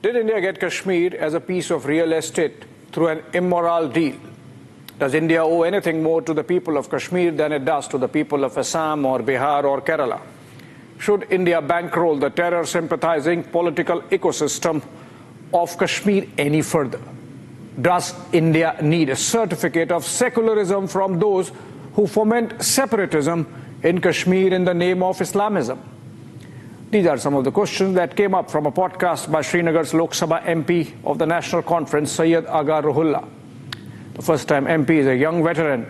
Did India get Kashmir as a piece of real estate through an immoral deal? Does India owe anything more to the people of Kashmir than it does to the people of Assam or Bihar or Kerala? Should India bankroll the terror-sympathizing political ecosystem of Kashmir any further? Does India need a certificate of secularism from those who foment separatism in Kashmir in the name of Islamism? These are some of the questions that came up from a podcast by Srinagar's Lok Sabha MP of the National Conference, Syed Agha Ruhullah. The first-time MP is a young veteran,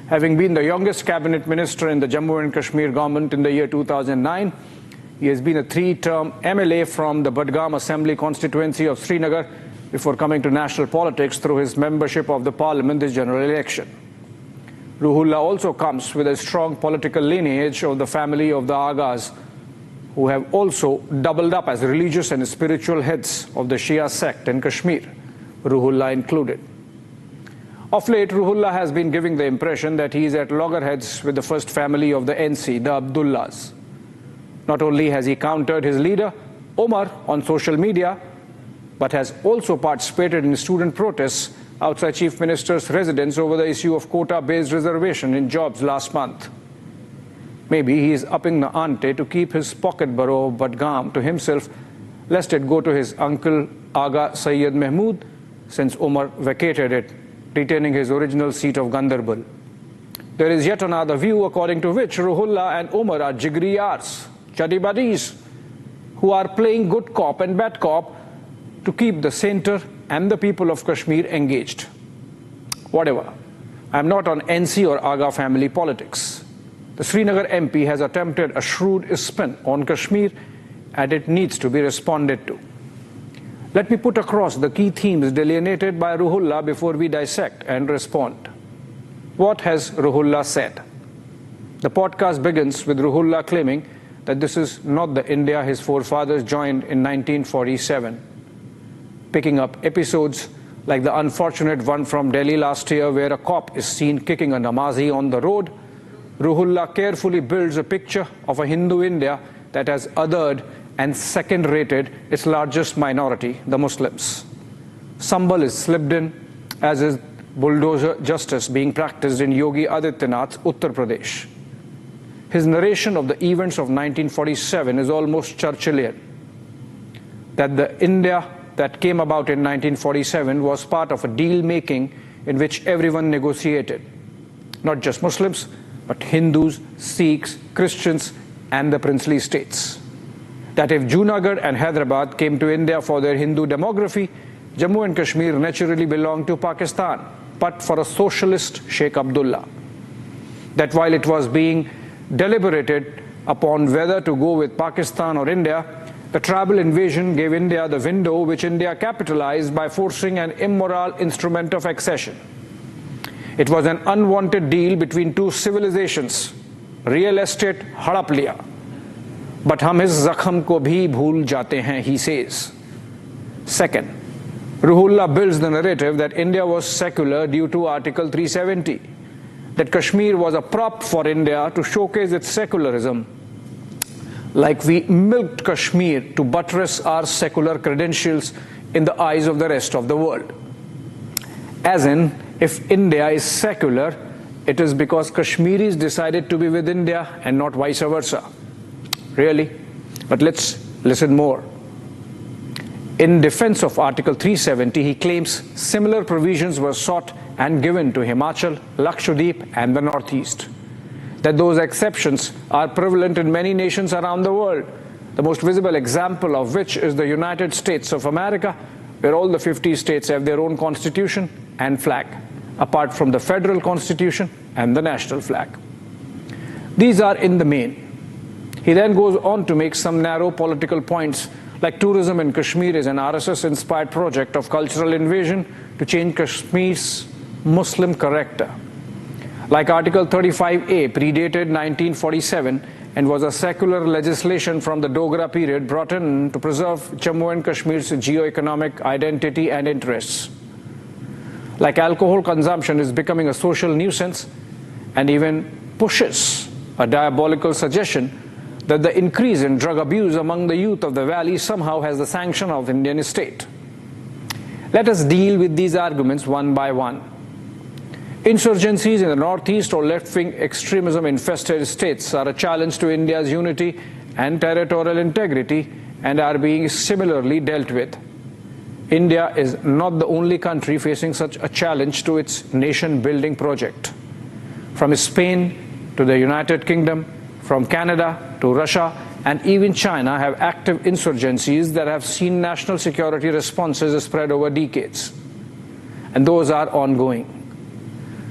having been the youngest cabinet minister in the Jammu and Kashmir government in the year 2009. He has been a three-term MLA from the Budgam Assembly constituency of Srinagar before coming to national politics through his membership of the parliament this general election. Ruhullah also comes with a strong political lineage of the family of the Aghas, who have also doubled up as religious and spiritual heads of the Shia sect in Kashmir, Ruhullah included. Of late, Ruhullah has been giving the impression that he is at loggerheads with the first family of the NC, the Abdullahs. Not only has he countered his leader, Omar, on social media, but has also participated in student protests outside Chief Minister's residence over the issue of quota-based reservation in jobs last month. Maybe he is upping the ante to keep his pocket borough of Budgam to himself, lest it go to his uncle Agha Sayyid Mahmood, since Omar vacated it, retaining his original seat of Gandarbal. There is yet another view according to which Ruhullah and Omar are jigri yars, chuddy buddies, who are playing good cop and bad cop to keep the centre and the people of Kashmir engaged. Whatever, I am not on NC or Agha family politics. The Srinagar MP has attempted a shrewd spin on Kashmir, and it needs to be responded to. Let me put across the key themes delineated by Ruhullah before we dissect and respond. What has Ruhullah said? The podcast begins with Ruhullah claiming that this is not the India his forefathers joined in 1947. Picking up episodes like the unfortunate one from Delhi last year, where a cop is seen kicking a Namazi on the road, Ruhullah carefully builds a picture of a Hindu India that has othered and second-rated its largest minority, the Muslims. Sambal is slipped in, as is bulldozer justice being practiced in Yogi Adityanath's Uttar Pradesh. His narration of the events of 1947 is almost Churchillian, that the India that came about in 1947 was part of a deal-making in which everyone negotiated, not just Muslims, but Hindus, Sikhs, Christians, and the princely states. That if Junagadh and Hyderabad came to India for their Hindu demography, Jammu and Kashmir naturally belonged to Pakistan, but for a socialist Sheikh Abdullah. That while it was being deliberated upon whether to go with Pakistan or India, the tribal invasion gave India the window which India capitalized by forcing an immoral instrument of accession. It was an unwanted deal between two civilizations. Real estate हड़प लिया. But हम इस जख्म को भी भूल जाते हैं, he says. Second, Ruhullah builds the narrative that India was secular due to Article 370, that Kashmir was a prop for India to showcase its secularism, like we milked Kashmir to buttress our secular credentials in the eyes of the rest of the world. As in, if India is secular, it is because Kashmiris decided to be with India and not vice versa. Really? But let's listen more. In defense of Article 370, he claims similar provisions were sought and given to Himachal, Lakshadweep, and the Northeast. That those exceptions are prevalent in many nations around the world, the most visible example of which is the United States of America, where all the 50 states have their own constitution and flag, apart from the federal constitution and the national flag. These are in the main. He then goes on to make some narrow political points, like tourism in Kashmir is an RSS-inspired project of cultural invasion to change Kashmir's Muslim character. Like Article 35A predated 1947 and was a secular legislation from the Dogra period brought in to preserve Jammu and Kashmir's geo-economic identity and interests. Like alcohol consumption is becoming a social nuisance and even pushes a diabolical suggestion that the increase in drug abuse among the youth of the valley somehow has the sanction of Indian state. Let us deal with these arguments one by one. Insurgencies in the northeast or left-wing extremism-infested states are a challenge to India's unity and territorial integrity and are being similarly dealt with. India is not the only country facing such a challenge to its nation-building project. From Spain to the United Kingdom, from Canada to Russia, and even China have active insurgencies that have seen national security responses spread over decades. And those are ongoing.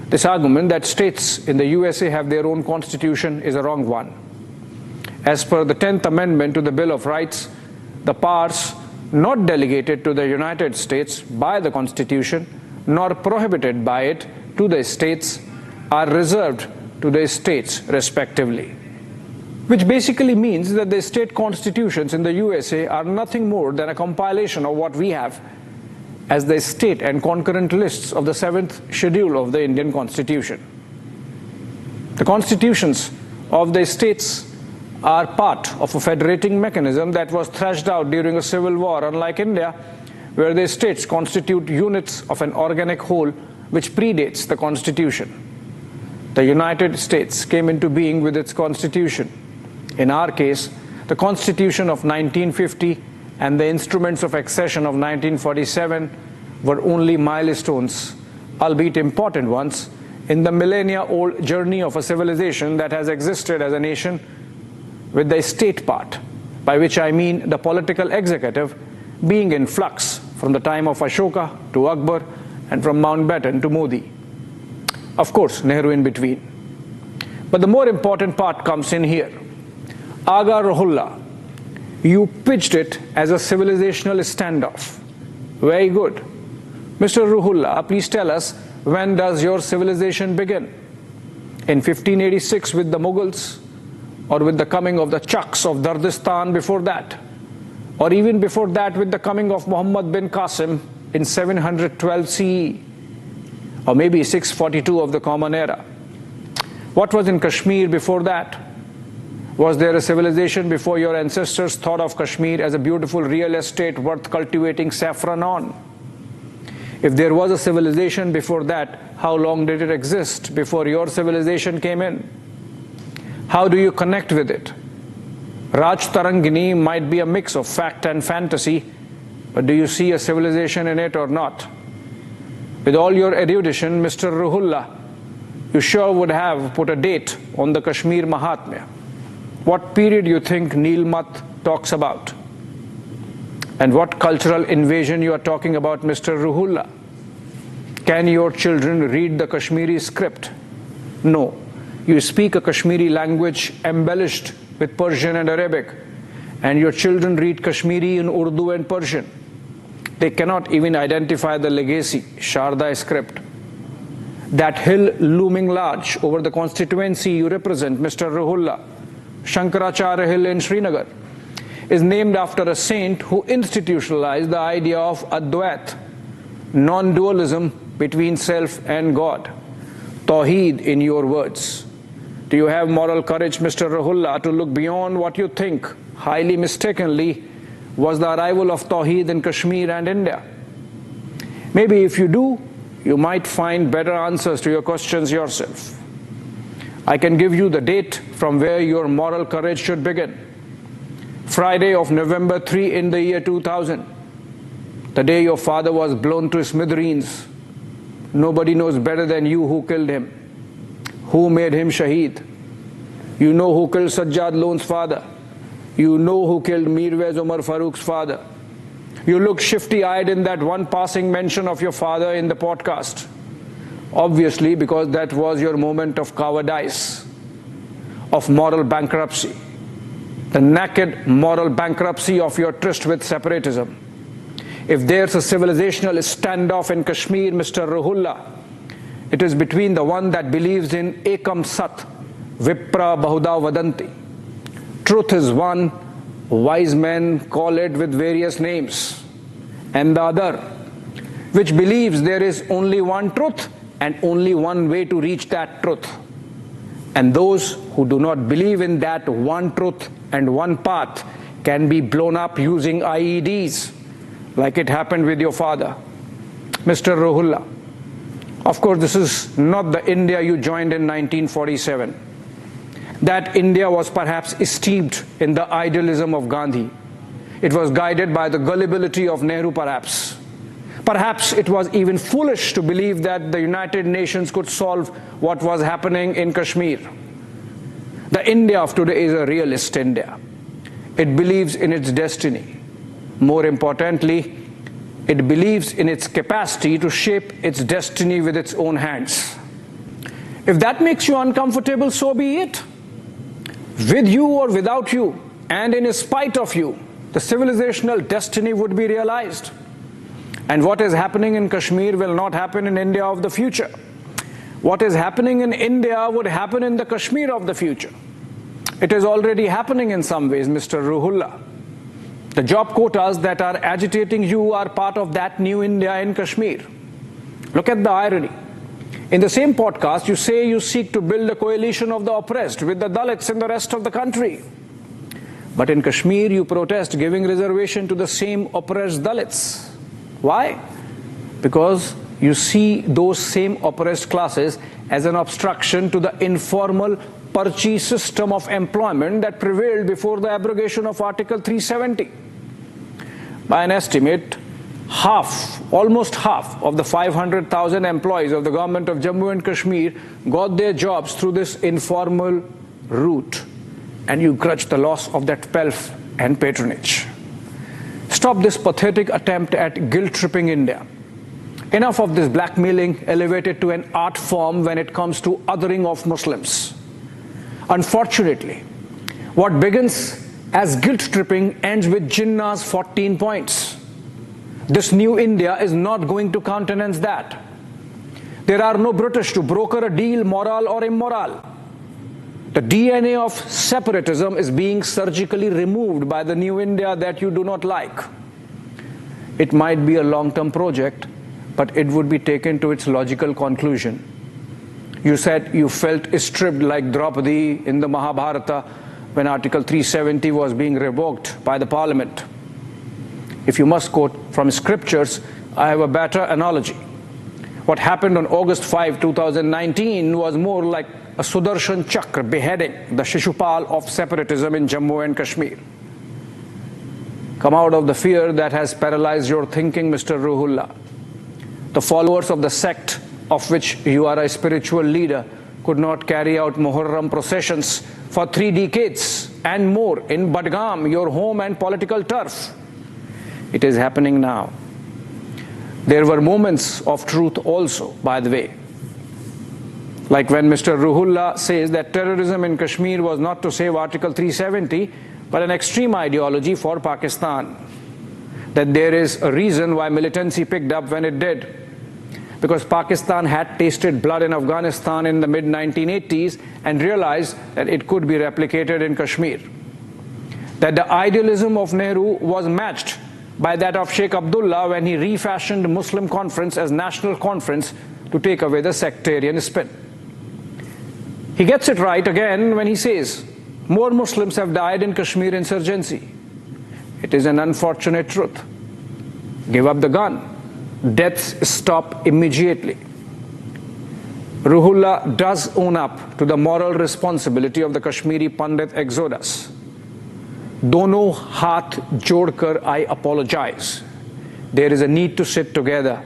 This argument that states in the USA have their own constitution is a wrong one. As per the 10th Amendment to the Bill of Rights, the powers not delegated to the United States by the Constitution nor prohibited by it to the states are reserved to the states respectively. Which basically means that the state constitutions in the USA are nothing more than a compilation of what we have as the state and concurrent lists of the 7th schedule of the Indian Constitution. The constitutions of the states are part of a federating mechanism that was thrashed out during a civil war, unlike India, where the states constitute units of an organic whole which predates the Constitution. The United States came into being with its Constitution. In our case, the Constitution of 1950 and the instruments of accession of 1947 were only milestones, albeit important ones, in the millennia-old journey of a civilization that has existed as a nation with the state part, by which I mean the political executive, being in flux from the time of Ashoka to Akbar and from Mountbatten to Modi. Of course, Nehru in between. But the more important part comes in here. Agha ruhullah. You pitched it as a civilizational standoff. Very good. Mr. Ruhullah, please tell us, when does your civilization begin? In 1586 with the Mughals, or with the coming of the Chucks of Dardistan before that, or even before that with the coming of Muhammad bin Qasim in 712 CE, or maybe 642 of the Common Era. What was in Kashmir before that? Was there a civilization before your ancestors thought of Kashmir as a beautiful real estate worth cultivating saffron on? If there was a civilization before that, how long did it exist before your civilization came in? How do you connect with it? Raj Tarangini might be a mix of fact and fantasy, but do you see a civilization in it or not? With all your erudition, Mr. Ruhullah, you sure would have put a date on the Kashmir Mahatmya. What period you think Nilmat talks about? And what cultural invasion you are talking about, Mr. Ruhullah? Can your children read the Kashmiri script? No. You speak a Kashmiri language embellished with Persian and Arabic, and your children read Kashmiri in Urdu and Persian. They cannot even identify the legacy, Sharda script. That hill looming large over the constituency you represent, Mr. Ruhullah, Shankaracharya Hill in Srinagar, is named after a saint who institutionalized the idea of Advait, non-dualism between self and God. Tawheed in your words. Do you have moral courage, Mr. Ruhullah, to look beyond what you think, highly mistakenly, was the arrival of Tawheed in Kashmir and India? Maybe if you do, you might find better answers to your questions yourself. I can give you the date from where your moral courage should begin. Friday of November 3 in the year 2000, the day your father was blown to smithereens. Nobody knows better than you who killed him, who made him Shaheed. You know who killed Sajjad Lone's father. You know who killed Mirwais Umar Farooq's father. You look shifty-eyed in that one passing mention of your father in the podcast. Obviously, because that was your moment of cowardice, of moral bankruptcy, the naked moral bankruptcy of your tryst with separatism. If there's a civilizational standoff in Kashmir, Mr. Ruhullah, it is between the one that believes in Ekam Sat, Vipra Bahuda Vadanti. Truth is one, wise men call it with various names, and the other, which believes there is only one truth and only one way to reach that truth. And those who do not believe in that one truth and one path can be blown up using IEDs, like it happened with your father, Mr. Ruhullah. Of course, this is not the India you joined in 1947. That India was perhaps steeped in the idealism of Gandhi. It was guided by the gullibility of Nehru, perhaps. Perhaps it was even foolish to believe that the United Nations could solve what was happening in Kashmir. The India of today is a realist India. It believes in its destiny. More importantly, it believes in its capacity to shape its destiny with its own hands. If that makes you uncomfortable, so be it. With you or without you, and in spite of you, the civilizational destiny would be realized. And what is happening in Kashmir will not happen in India of the future. What is happening in India would happen in the Kashmir of the future. It is already happening in some ways, Mr. Ruhullah. The job quotas that are agitating you are part of that new India in Kashmir. Look at the irony. In the same podcast, you say you seek to build a coalition of the oppressed with the Dalits in the rest of the country. But in Kashmir, you protest giving reservation to the same oppressed Dalits. Why? Because you see those same oppressed classes as an obstruction to the informal Parchi system of employment that prevailed before the abrogation of Article 370. By an estimate, almost half of the 500,000 employees of the government of Jammu and Kashmir got their jobs through this informal route. And you grudge the loss of that pelf and patronage. Stop this pathetic attempt at guilt-tripping India. Enough of this blackmailing elevated to an art form when it comes to othering of Muslims. Unfortunately, what begins as guilt-tripping ends with Jinnah's 14 points. This new India is not going to countenance that. There are no British to broker a deal, moral or immoral. The DNA of separatism is being surgically removed by the new India that you do not like. It might be a long-term project, but it would be taken to its logical conclusion. You said you felt stripped like Draupadi in the Mahabharata when Article 370 was being revoked by the Parliament. If you must quote from scriptures, I have a better analogy. What happened on August 5, 2019 was more like a Sudarshan Chakra beheading the Shishupal of separatism in Jammu and Kashmir. Come out of the fear that has paralyzed your thinking, Mr. Ruhullah. The followers of the sect of which you are a spiritual leader could not carry out Muharram processions for 3 decades and more in Badgam, your home and political turf. It is happening now. There were moments of truth also, by the way. Like when Mr. Ruhullah says that terrorism in Kashmir was not to save Article 370, but an extreme ideology for Pakistan. That there is a reason why militancy picked up when it did. Because Pakistan had tasted blood in Afghanistan in the mid-1980s and realized that it could be replicated in Kashmir. That the idealism of Nehru was matched by that of Sheikh Abdullah when he refashioned Muslim conference as national conference to take away the sectarian spin. He gets it right again when he says, more Muslims have died in Kashmir insurgency. It is an unfortunate truth. Give up the gun. Deaths stop immediately. Ruhullah does own up to the moral responsibility of the Kashmiri Pandit exodus. Dono haath jodkar I apologize. There is a need to sit together.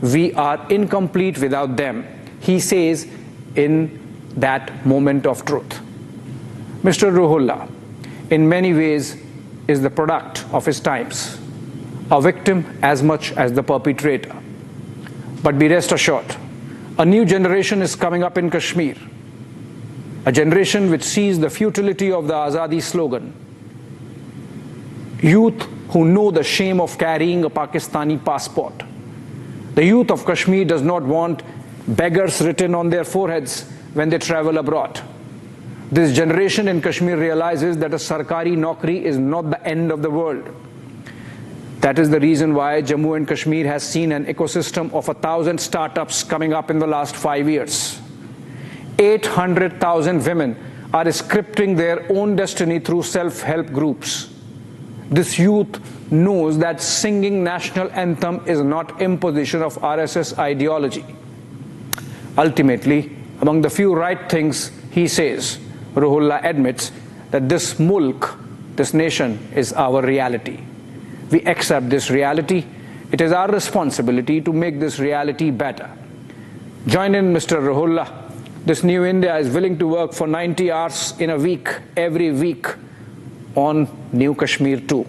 We are incomplete without them, he says in that moment of truth. Mr. Ruhullah, in many ways, is the product of his times, a victim as much as the perpetrator. But be rest assured, a new generation is coming up in Kashmir, a generation which sees the futility of the Azadi slogan. Youth who know the shame of carrying a Pakistani passport. The youth of Kashmir does not want beggars written on their foreheads when they travel abroad. This generation in Kashmir realizes that a Sarkari Naukri is not the end of the world. That is the reason why Jammu and Kashmir has seen an ecosystem of 1,000 startups coming up in the last 5 years. 800,000 women are scripting their own destiny through self-help groups. This youth knows that singing national anthem is not imposition of RSS ideology. Ultimately, among the few right things he says, Ruhullah admits that this mulk, this nation, is our reality. We accept this reality. It is our responsibility to make this reality better. Join in, Mr. Ruhullah. This new India is willing to work for 90 hours in a week, every week, on New Kashmir too.